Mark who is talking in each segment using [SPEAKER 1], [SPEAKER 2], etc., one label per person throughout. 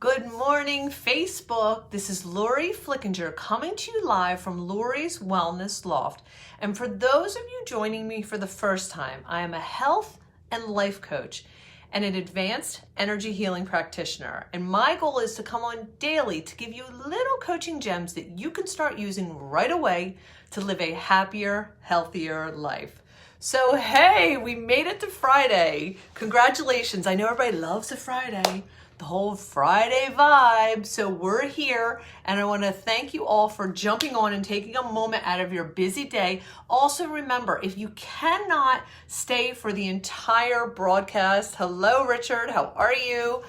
[SPEAKER 1] Good morning, Facebook. This is Lori Flickinger coming to you live from Lori's Wellness Loft. And for those of you joining me for the first time, I am a health and life coach and an advanced energy healing practitioner. And my goal is to come on daily to give you little coaching gems that you can start using right away to live a happier, healthier life. So, hey, we made it to Friday. Congratulations. I know everybody loves a Friday. The whole Friday vibe. So we're here, and I want to thank you all for jumping on and taking a moment out of your busy day. Also remember, if you cannot stay for the entire broadcast, hello Richard, how are you?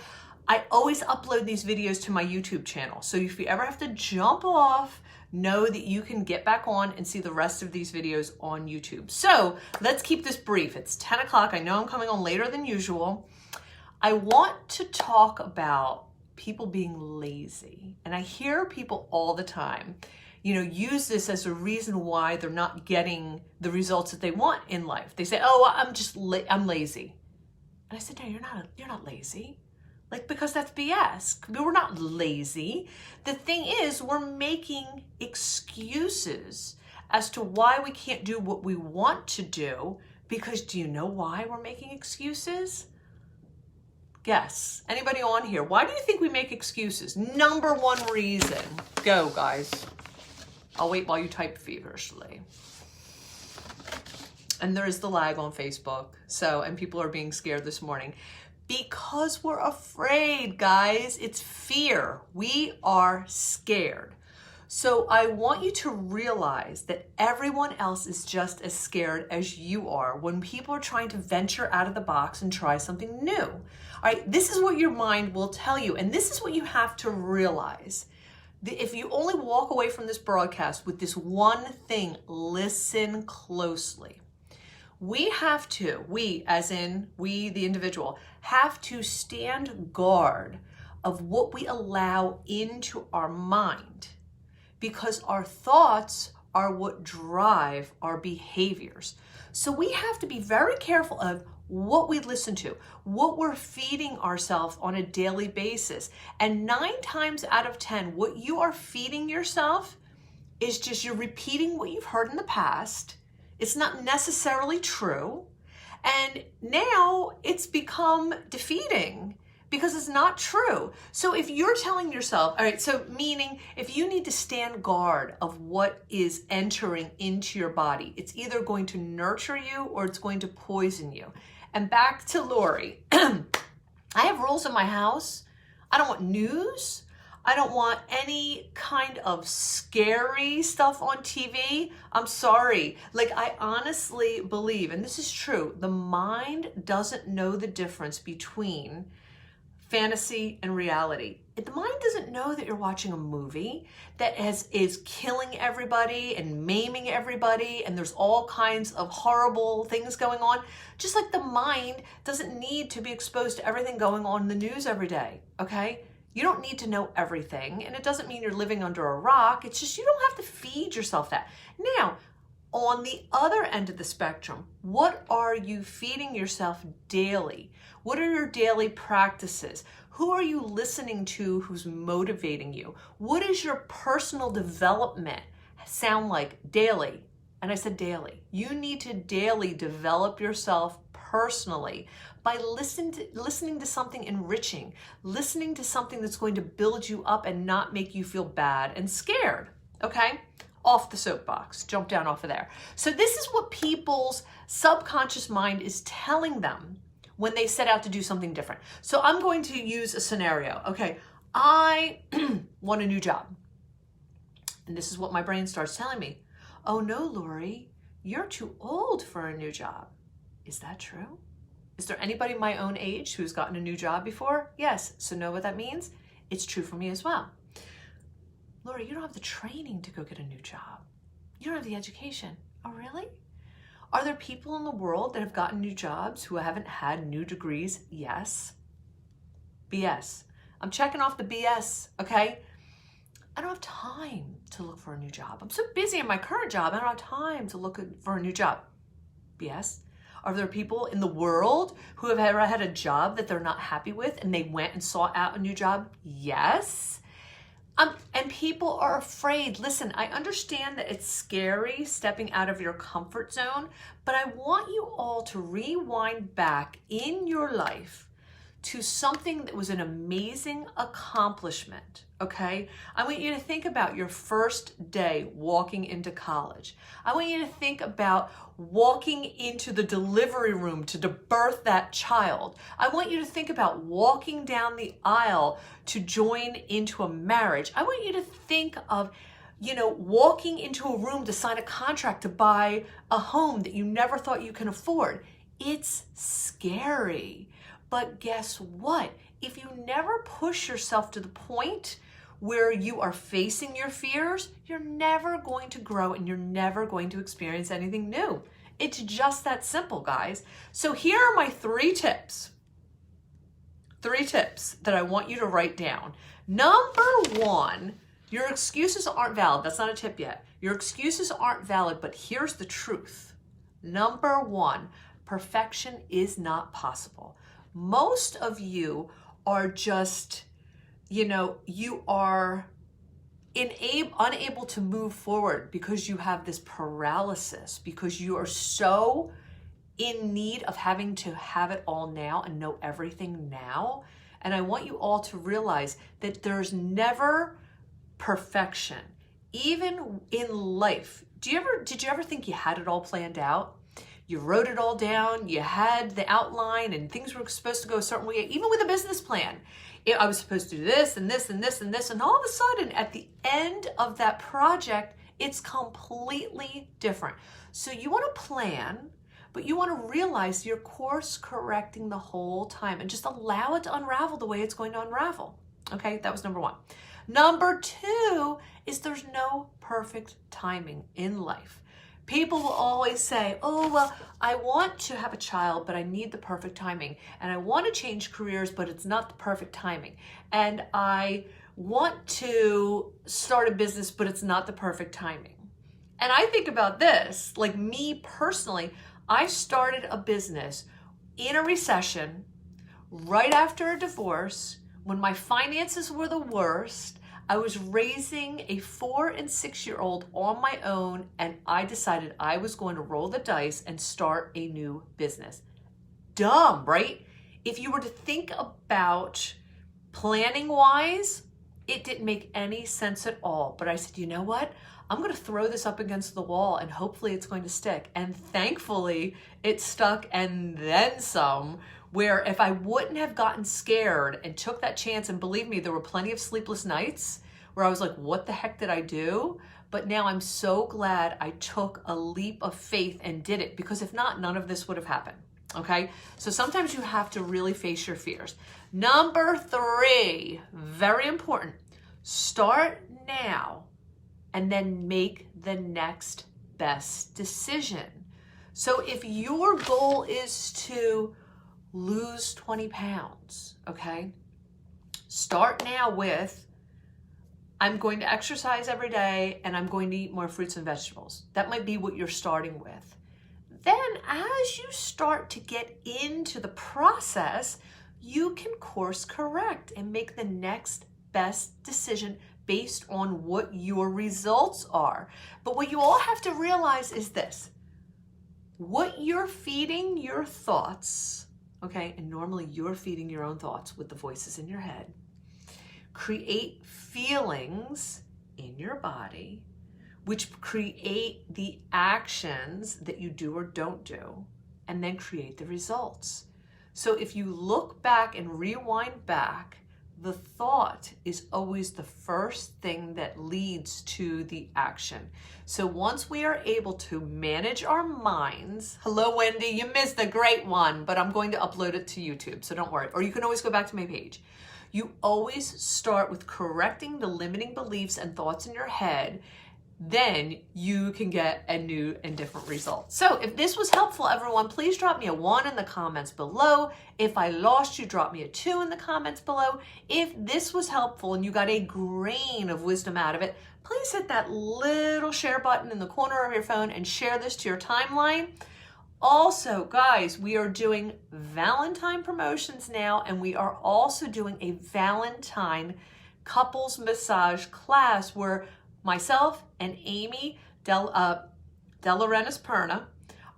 [SPEAKER 1] I always upload these videos to my YouTube channel. So if you ever have to jump off, know that you can get back on and see the rest of these videos on YouTube. So let's keep this brief. It's 10 o'clock. I know I'm coming on later than usual. I want to talk about people being lazy. And I hear people all the time, use this as a reason why they're not getting the results that they want in life. They say, "Oh, I'm lazy." And I said, "No, you're not lazy." Because that's BS. We're not lazy. The thing is, we're making excuses as to why we can't do what we want to do. Because do you know why we're making excuses? Guess. Anybody on here? Why do you think we make excuses? Number one reason. Go, guys. I'll wait while you type feverishly. And there is the lag on Facebook. And people are being scared this morning. Because we're afraid, guys. It's fear. We are scared. So I want you to realize that everyone else is just as scared as you are when people are trying to venture out of the box and try something new. All right, this is what your mind will tell you, and this is what you have to realize. If you only walk away from this broadcast with this one thing, listen closely. We as in we, the individual, have to stand guard of what we allow into our mind. Because our thoughts are what drive our behaviors. So we have to be very careful of what we listen to, what we're feeding ourselves on a daily basis. And 9 times out of 10, what you are feeding yourself is just you're repeating what you've heard in the past. It's not necessarily true. And now it's become defeating. Because it's not true. So if you're telling yourself, all right, so meaning if you need to stand guard of what is entering into your body, it's either going to nurture you or it's going to poison you. And back to Lori, I have rules in my house. I don't want news. I don't want any kind of scary stuff on TV. I'm sorry. I honestly believe, and this is true, the mind doesn't know the difference between fantasy and reality. The mind doesn't know that you're watching a movie that is killing everybody and maiming everybody, and there's all kinds of horrible things going on. Just like the mind doesn't need to be exposed to everything going on in the news every day, okay? You don't need to know everything, and it doesn't mean you're living under a rock. It's just you don't have to feed yourself that. Now, on the other end of the spectrum, what are you feeding yourself daily? What are your daily practices? Who are you listening to who's motivating you? What is your personal development sound like daily? And I said daily. You need to daily develop yourself personally by listening to something enriching, listening to something that's going to build you up and not make you feel bad and scared, okay? Off the soapbox, jump down off of there. So this is what people's subconscious mind is telling them when they set out to do something different. So I'm going to use a scenario. Okay, I want a new job. And this is what my brain starts telling me. Oh no, Lori, you're too old for a new job. Is that true? Is there anybody my own age who's gotten a new job before? Yes, so know what that means? It's true for me as well. Lori, you don't have the training to go get a new job. You don't have the education. Oh, really? Are there people in the world that have gotten new jobs who haven't had new degrees? Yes. BS. I'm checking off the BS, okay? I don't have time to look for a new job. I'm so busy in my current job, I don't have time to look for a new job. BS. Are there people in the world who have ever had a job that they're not happy with and they went and sought out a new job? Yes. And people are afraid. Listen, I understand that it's scary stepping out of your comfort zone, but I want you all to rewind back in your life to something that was an amazing accomplishment, okay? I want you to think about your first day walking into college. I want you to think about walking into the delivery room to birth that child. I want you to think about walking down the aisle to join into a marriage. I want you to think of, walking into a room to sign a contract to buy a home that you never thought you can afford. It's scary. But guess what? If you never push yourself to the point where you are facing your fears, you're never going to grow and you're never going to experience anything new. It's just that simple, guys. So here are my 3 tips. 3 tips that I want you to write down. Number 1, your excuses aren't valid. That's not a tip yet. Your excuses aren't valid, but here's the truth. Number 1, perfection is not possible. Most of you are just, you are unable to move forward because you have this paralysis, because you are so in need of having to have it all now and know everything now. And I want you all to realize that there's never perfection, even in life. Did you ever think you had it all planned out? You wrote it all down, you had the outline, and things were supposed to go a certain way, even with a business plan. I was supposed to do this and this and this and this, and all of a sudden, at the end of that project, it's completely different. So you want to plan, but you want to realize you're course correcting the whole time and just allow it to unravel the way it's going to unravel. Okay, that was number 1. Number 2 is there's no perfect timing in life. People will always say, I want to have a child, but I need the perfect timing. And I want to change careers, but it's not the perfect timing. And I want to start a business, but it's not the perfect timing. And I think about this, like me personally, I started a business in a recession, right after a divorce, when my finances were the worst. I was raising a 4 and 6-year-old on my own, and I decided I was going to roll the dice and start a new business. Dumb, right? If you were to think about planning wise, it didn't make any sense at all. But I said, you know what? I'm going to throw this up against the wall and hopefully it's going to stick. And thankfully it stuck and then some, where if I wouldn't have gotten scared and took that chance, and believe me, there were plenty of sleepless nights where I was like, what the heck did I do? But now I'm so glad I took a leap of faith and did it, because if not, none of this would have happened. Okay, so sometimes you have to really face your fears. Number 3, very important, start now and then make the next best decision. So if your goal is to lose 20 pounds, okay, start now with, I'm going to exercise every day and I'm going to eat more fruits and vegetables. That might be what you're starting with. Then as you start to get into the process, you can course correct and make the next best decision based on what your results are. But what you all have to realize is this: what you're feeding your thoughts, okay, and normally you're feeding your own thoughts with the voices in your head, create feelings in your body, which create the actions that you do or don't do, and then create the results. So if you look back and rewind back, the thought is always the first thing that leads to the action. So once we are able to manage our minds, hello Wendy, you missed a great one, but I'm going to upload it to YouTube, so don't worry. Or you can always go back to my page. You always start with correcting the limiting beliefs and thoughts in your head, then you can get a new and different result. So if this was helpful, everyone, please drop me a 1 in the comments below. If I lost you, drop me a 2 in the comments below. If this was helpful and you got a grain of wisdom out of it, please hit that little share button in the corner of your phone and share this to your timeline. Also, guys, we are doing Valentine promotions now, and we are also doing a Valentine couples massage class where myself and Amy De Laurentiis Perna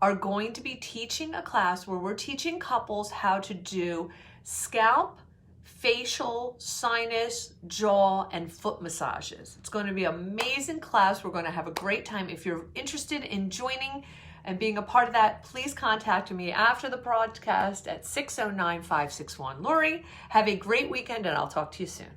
[SPEAKER 1] are going to be teaching a class where we're teaching couples how to do scalp, facial, sinus, jaw, and foot massages. It's going to be an amazing class. We're going to have a great time. If you're interested in joining and being a part of that, please contact me after the broadcast at 609-561-LORI. Have a great weekend, and I'll talk to you soon.